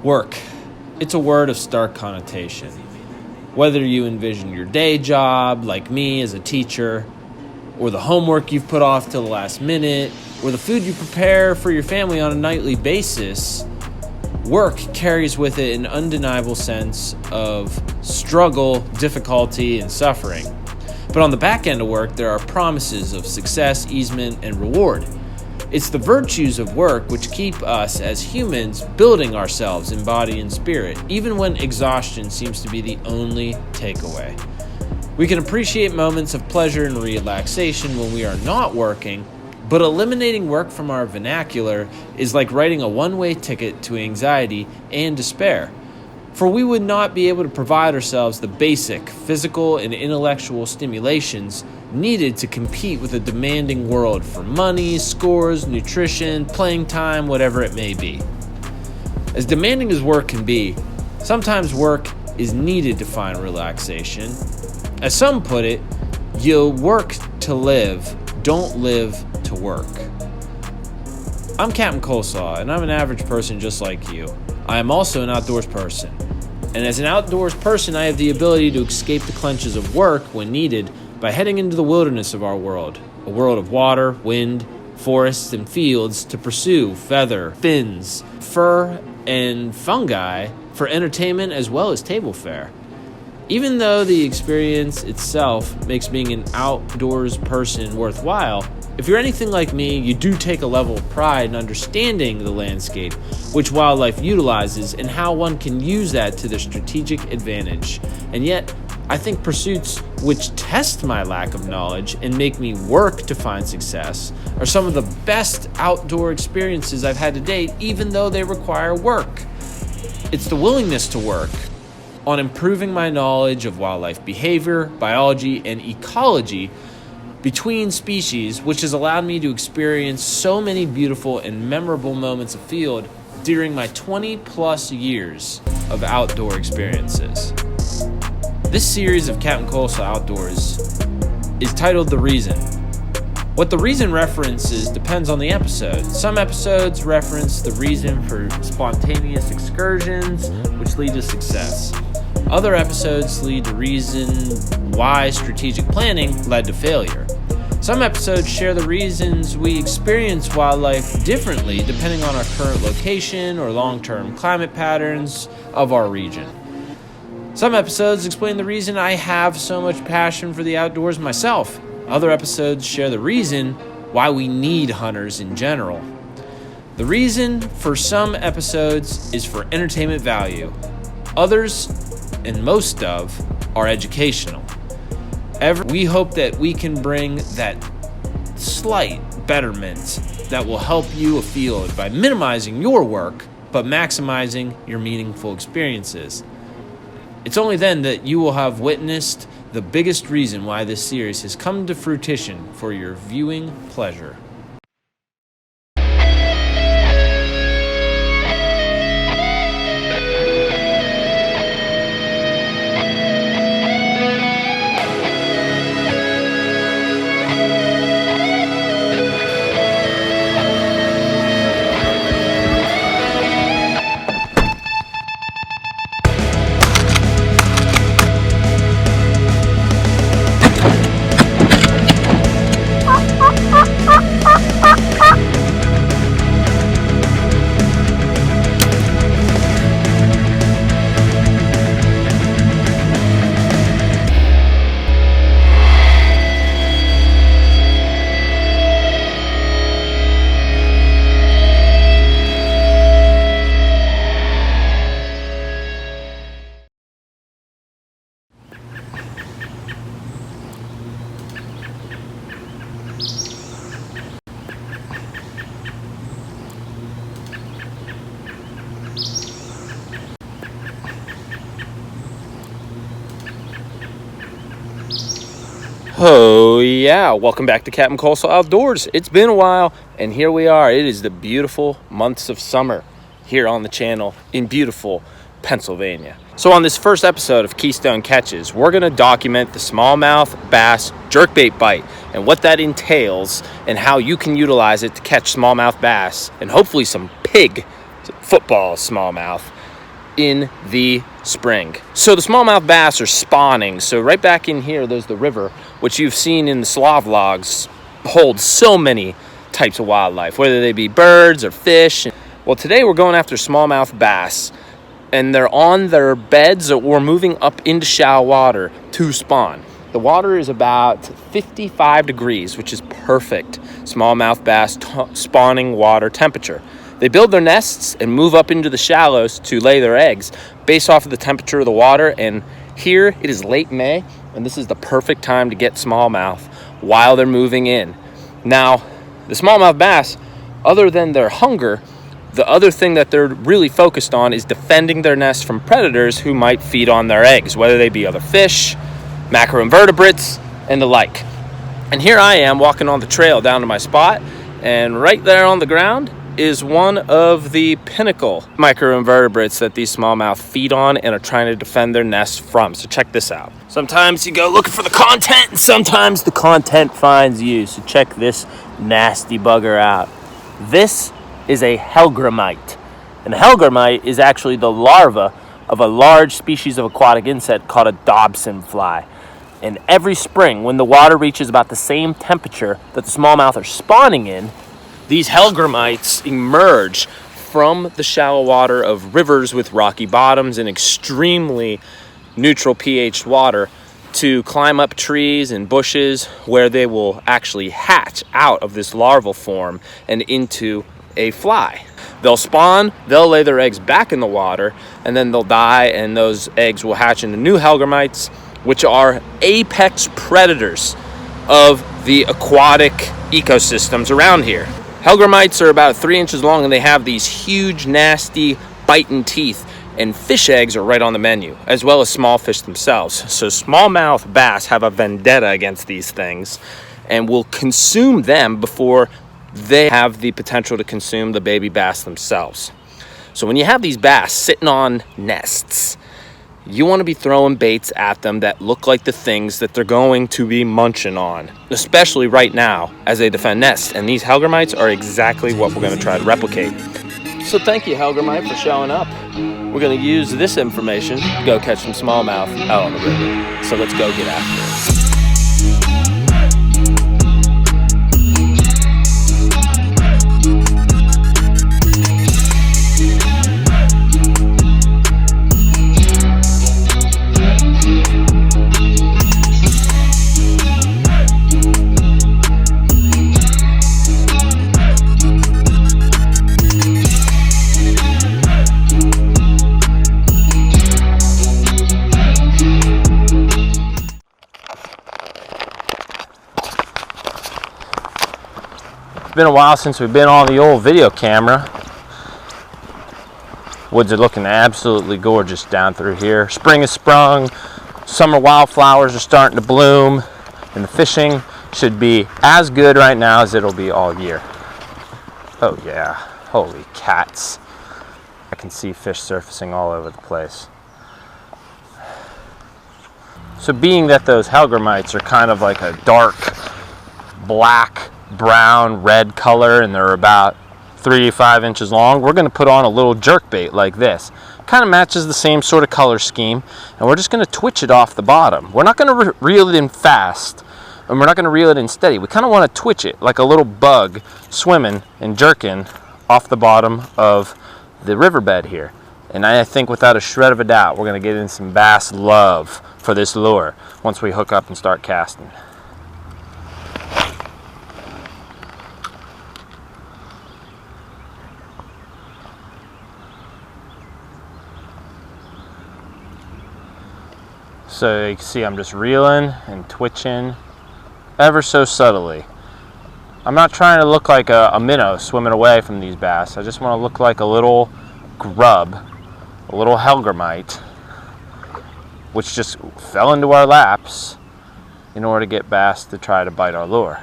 Work. It's a word of stark connotation. Whether you envision your day job, like me as a teacher, or the homework you've put off till the last minute, or the food you prepare for your family on a nightly basis, work carries with it an undeniable sense of struggle, difficulty, and suffering. But on the back end of work, there are promises of success, easement, and reward. It's the virtues of work which keep us as humans building ourselves in body and spirit, even when exhaustion seems to be the only takeaway. We can appreciate moments of pleasure and relaxation when we are not working, but eliminating work from our vernacular is like writing a one-way ticket to anxiety and despair. For we would not be able to provide ourselves the basic physical and intellectual stimulations needed to compete with a demanding world for money, scores, nutrition, playing time, whatever it may be. As demanding as work can be, sometimes work is needed to find relaxation. As some put it, you work to live, don't live to work. I'm Captain Coleslaw, and I'm an average person just like you. I am also an outdoors person. And as an outdoors person, I have the ability to escape the clutches of work when needed by heading into the wilderness of our world, a world of water, wind, forests, and fields to pursue feather, fins, fur, and fungi for entertainment as well as table fare. Even though the experience itself makes being an outdoors person worthwhile, if you're anything like me, you do take a level of pride in understanding the landscape which wildlife utilizes and how one can use that to their strategic advantage. And yet, I think pursuits which test my lack of knowledge and make me work to find success are some of the best outdoor experiences I've had to date, even though they require work. It's the willingness to work on improving my knowledge of wildlife behavior, biology, and ecology between species, which has allowed me to experience so many beautiful and memorable moments of field during my 20 plus years of outdoor experiences. This series of Captain Coleslaw Outdoors is titled The Reason. What the reason references depends on the episode. Some episodes reference the reason for spontaneous excursions, which lead to success. Other episodes lead to reason why strategic planning led to failure. Some episodes share the reasons we experience wildlife differently depending on our current location or long-term climate patterns of our region. Some episodes explain the reason I have so much passion for the outdoors myself. Other episodes share the reason why we need hunters in general. The reason for some episodes is for entertainment value. Others, and most of, are educational. We hope that we can bring that slight betterment that will help you afield by minimizing your work, but maximizing your meaningful experiences. It's only then that you will have witnessed the biggest reason why this series has come to fruition for your viewing pleasure. Oh yeah, welcome back to Captain Coleslaw Outdoors. It's been a while, and here we are. It is the beautiful months of summer here on the channel in beautiful Pennsylvania. So on this first episode of Keystone Catches, we're going to document the smallmouth bass jerkbait bite and what that entails and how you can utilize it to catch smallmouth bass and hopefully some pig football smallmouth in the spring. So the smallmouth bass are spawning. So right back in here, there's the river, which you've seen in the Slav logs, holds so many types of wildlife, whether they be birds or fish. Well, today we're going after smallmouth bass, and they're on their beds or moving up into shallow water to spawn. The water is about 55 degrees, which is perfect smallmouth bass spawning water temperature. They build their nests and move up into the shallows to lay their eggs based off of the temperature of the water. And here it is late May, and this is the perfect time to get smallmouth while they're moving in. Now, the smallmouth bass, other than their hunger, the other thing that they're really focused on is defending their nest from predators who might feed on their eggs, whether they be other fish, macroinvertebrates, and the like. And here I am walking on the trail down to my spot, and right there on the ground is one of the pinnacle microinvertebrates that these smallmouth feed on and are trying to defend their nest from. So check this out. Sometimes you go looking for the content, and sometimes the content finds you. So check this nasty bugger out. This is a hellgrammite. And a hellgrammite is actually the larva of a large species of aquatic insect called a Dobson fly. And every spring, when the water reaches about the same temperature that the smallmouth are spawning in, these hellgrammites emerge from the shallow water of rivers with rocky bottoms and extremely neutral pH water to climb up trees and bushes where they will actually hatch out of this larval form and into a fly. They'll spawn, they'll lay their eggs back in the water, and then they'll die, and those eggs will hatch into new hellgrammites, which are apex predators of the aquatic ecosystems around here. Hellgrammites are about 3 inches long, and they have these huge, nasty, biting teeth, and fish eggs are right on the menu, as well as small fish themselves. So smallmouth bass have a vendetta against these things and will consume them before they have the potential to consume the baby bass themselves. So when you have these bass sitting on nests, you want to be throwing baits at them that look like the things that they're going to be munching on, especially right now as they defend nests. And these hellgrammites are exactly what we're going to try to replicate. So thank you, hellgrammite, for showing up. We're going to use this information to go catch some smallmouth out on the river. So let's go get after it. It's been a while since we've been on the old video camera. Woods are looking absolutely gorgeous down through here. Spring has sprung, summer wildflowers are starting to bloom, and the fishing should be as good right now as it'll be all year. Oh yeah, holy cats. I can see fish surfacing all over the place. So being that those hellgrammites are kind of like a dark black, brown, red color, and they're about 3 to 5 inches long, we're going to put on a little jerk bait like this. Kind of matches the same sort of color scheme, and we're just going to twitch it off the bottom. We're not going to reel it in fast, and we're not going to reel it in steady. We kind of want to twitch it like a little bug swimming and jerking off the bottom of the riverbed here. And I think without a shred of a doubt, we're going to get in some bass love for this lure once we hook up and start casting. So you can see I'm just reeling and twitching ever so subtly. I'm not trying to look like a minnow swimming away from these bass. I just want to look like a little grub, a little hellgrammite, which just fell into our laps in order to get bass to try to bite our lure.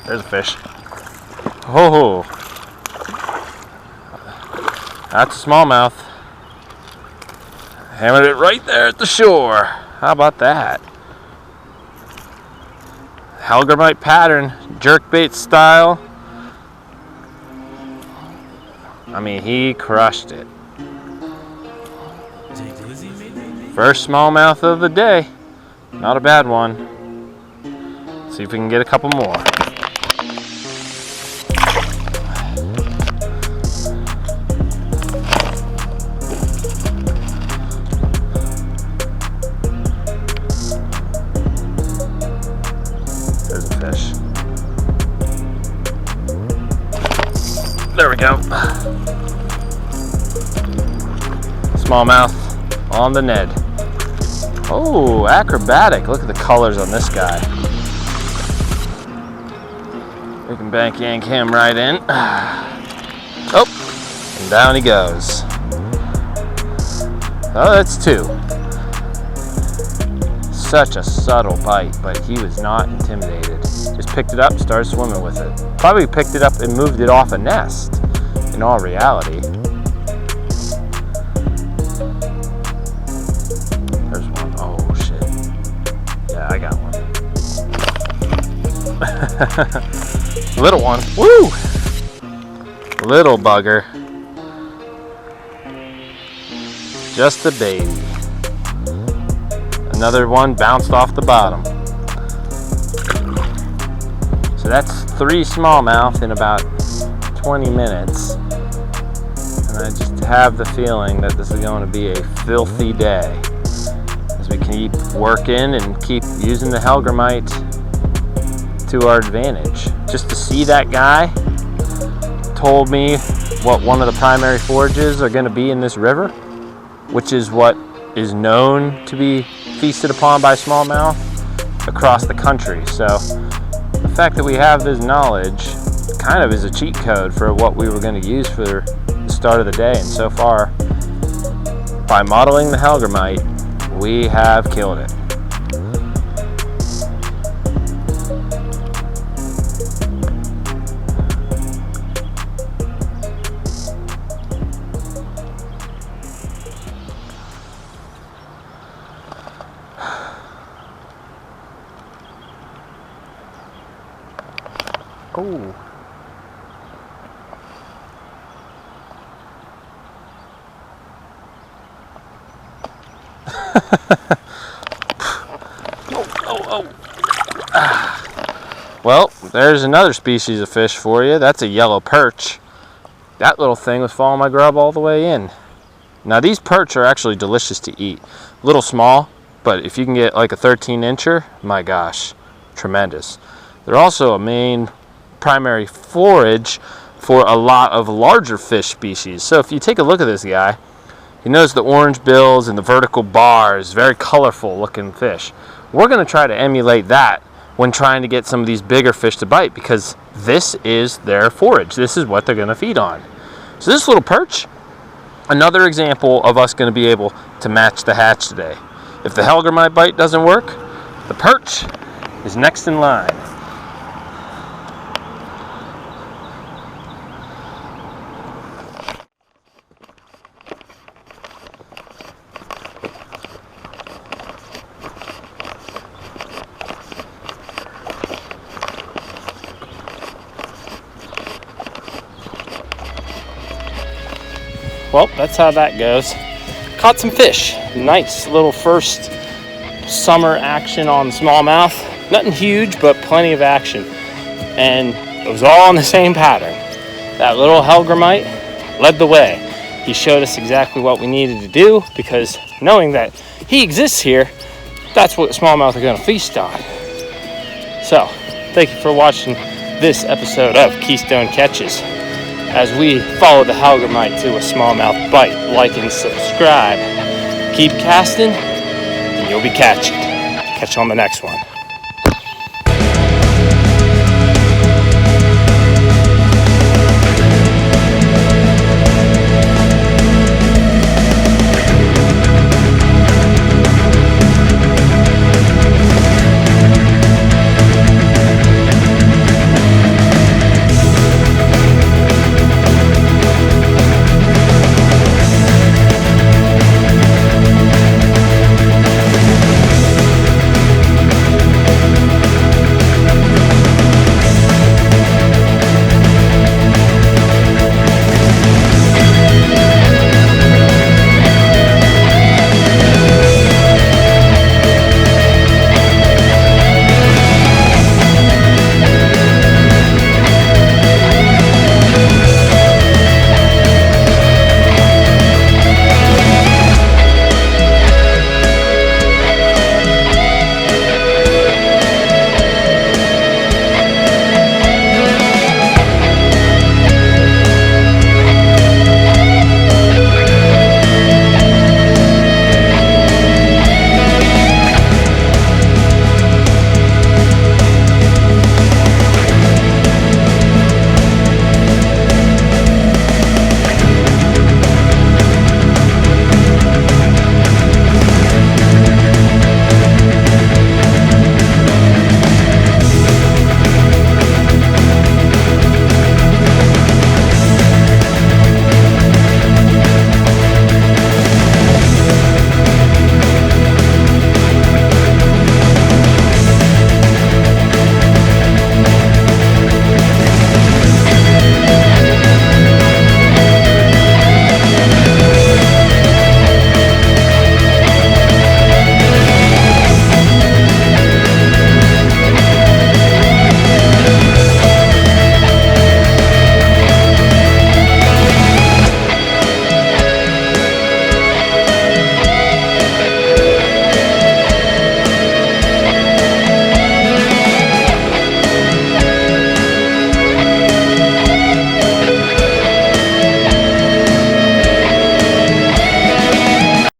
There's a fish. Oh, that's a smallmouth. Hammered it right there at the shore. How about that? Hellgrammite pattern, jerkbait style. I mean, he crushed it. First smallmouth of the day. Not a bad one. See if we can get a couple more. There's a fish. There we go. Smallmouth on the Ned. Oh, acrobatic. Look at the colors on this guy. We can bank yank him right in. Oh, and down he goes. Oh, that's 2. Such a subtle bite, but he was not intimidated. Just picked it up, started swimming with it. Probably picked it up and moved it off a nest, in all reality. There's one. Oh, shit. Yeah, I got one. Little one. Woo! Little bugger. Just a baby. Another one bounced off the bottom. So that's 3 smallmouth in about 20 minutes. And I just have the feeling that this is going to be a filthy day as we keep working and keep using the hellgrammite to our advantage. Just to see that guy told me what one of the primary forages are going to be in this river, which is what is known to be feasted upon by smallmouth across the country. So the fact that we have this knowledge kind of is a cheat code for what we were going to use for the start of the day. And so far, by modeling the hellgrammite, we have killed it. Oh. Well, there's another species of fish for you. That's a yellow perch. That little thing was following my grub all the way in. Now these perch are actually delicious to eat. A little small, but if you can get like a 13-incher, my gosh, tremendous. They're also a main primary forage for a lot of larger fish species. So if you take a look at this guy, you notice the orange bills and the vertical bars, very colorful looking fish. We're going to try to emulate that when trying to get some of these bigger fish to bite, because this is their forage. This is what they're going to feed on. So this little perch, another example of us going to be able to match the hatch today. If the hellgrammite bite doesn't work, the perch is next in line. Well, that's how that goes. Caught some fish. Nice little first summer action on smallmouth. Nothing huge, but plenty of action. And it was all in the same pattern. That little hellgrammite led the way. He showed us exactly what we needed to do, because knowing that he exists here, that's what smallmouth are going to feast on. So, thank you for watching this episode of Keystone Catches, as we follow the hellgrammite to a smallmouth bite. Like and subscribe. Keep casting, and you'll be catching. Catch you on the next one.